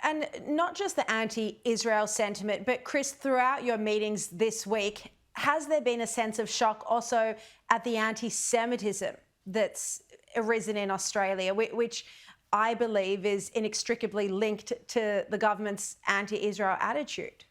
And not just the anti-Israel sentiment, but Chris, throughout your meetings this week, has there been a sense of shock also at the anti-Semitism that's arisen in Australia, which I believe is inextricably linked to the government's anti-Israel attitude?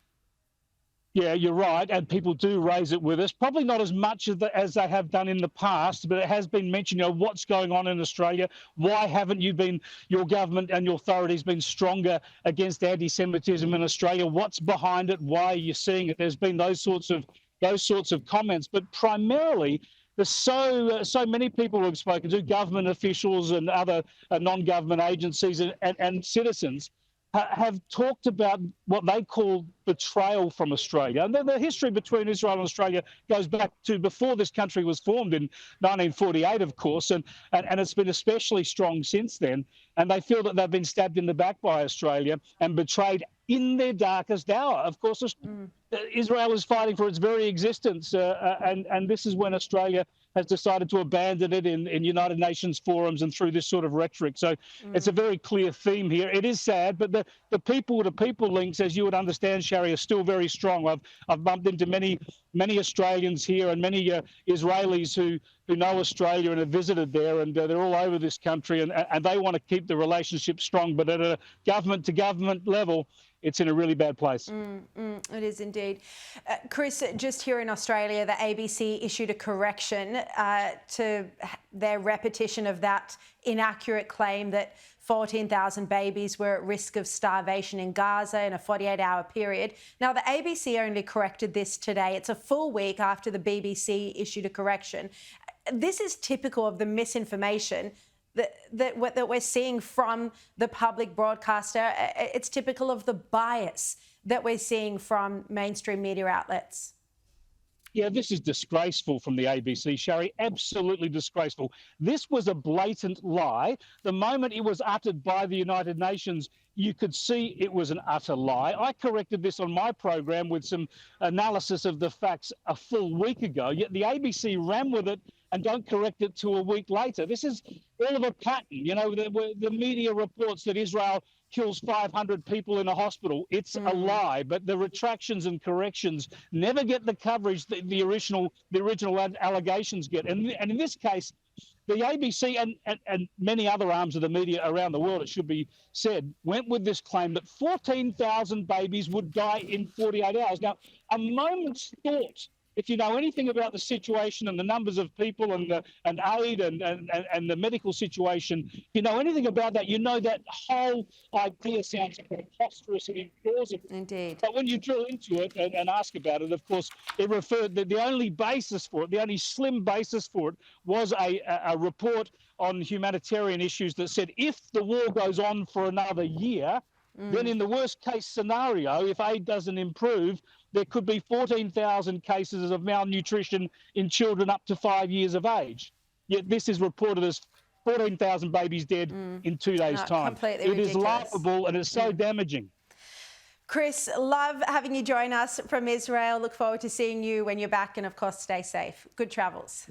Yeah, you're right, and people do raise it with us. Probably not as much as they have done in the past, but it has been mentioned, what's going on in Australia? Why haven't your government and your authorities been stronger against anti-Semitism in Australia? What's behind it? Why are you seeing it? There's been those sorts of comments, but primarily there's so many people who have spoken to, government officials and other non-government agencies and citizens, have talked about what they call betrayal from Australia. And the history between Israel and Australia goes back to before this country was formed in 1948, of course, and it's been especially strong since then. And they feel that they've been stabbed in the back by Australia and betrayed in their darkest hour. Of course, Israel is fighting for its very existence, and this is when Australia has decided to abandon it in United Nations forums and through this sort of rhetoric. So it's a very clear theme here. It is sad, but the people-to-people links, as you would understand, Sharri, are still very strong. I've bumped into many Australians here and many Israelis who know Australia and have visited there, and they're all over this country, and they want to keep the relationship strong. But at a government-to-government level, it's in a really bad place. It is indeed. Chris, just here in Australia, the ABC issued a correction to their repetition of that inaccurate claim that 14,000 babies were at risk of starvation in Gaza in a 48-hour period. Now, the ABC only corrected this today. It's a full week after the BBC issued a correction. This is typical of the misinformation that we're seeing from the public broadcaster. It's typical of the bias that we're seeing from mainstream media outlets. Yeah, this is disgraceful from the ABC, Sharri, absolutely disgraceful. This was a blatant lie. The moment it was uttered by the United Nations, you could see it was an utter lie. I corrected this on my program with some analysis of the facts a full week ago, yet the ABC ran with it and don't correct it till a week later. This is all of a pattern. The media reports that Israel kills 500 people in a hospital. It's a lie, but the retractions and corrections never get the coverage that the original allegations get. And in this case, the ABC and many other arms of the media around the world, it should be said, went with this claim that 14,000 babies would die in 48 hours. Now, a moment's thought, if you know anything about the situation and the numbers of people and aid and the medical situation, if you know anything about that, you know that whole idea sounds preposterous and implausible. Indeed. But when you drill into it and ask about it, of course, it referred that the only basis for it, the only slim basis for it, was a report on humanitarian issues that said if the war goes on for another year, then in the worst case scenario, if aid doesn't improve, there could be 14,000 cases of malnutrition in children up to 5 years of age. Yet this is reported as 14,000 babies dead in 2 days' time. Completely It ridiculous. is laughable and it's so damaging. Chris, love having you join us from Israel. Look forward to seeing you when you're back, and of course, stay safe. Good travels.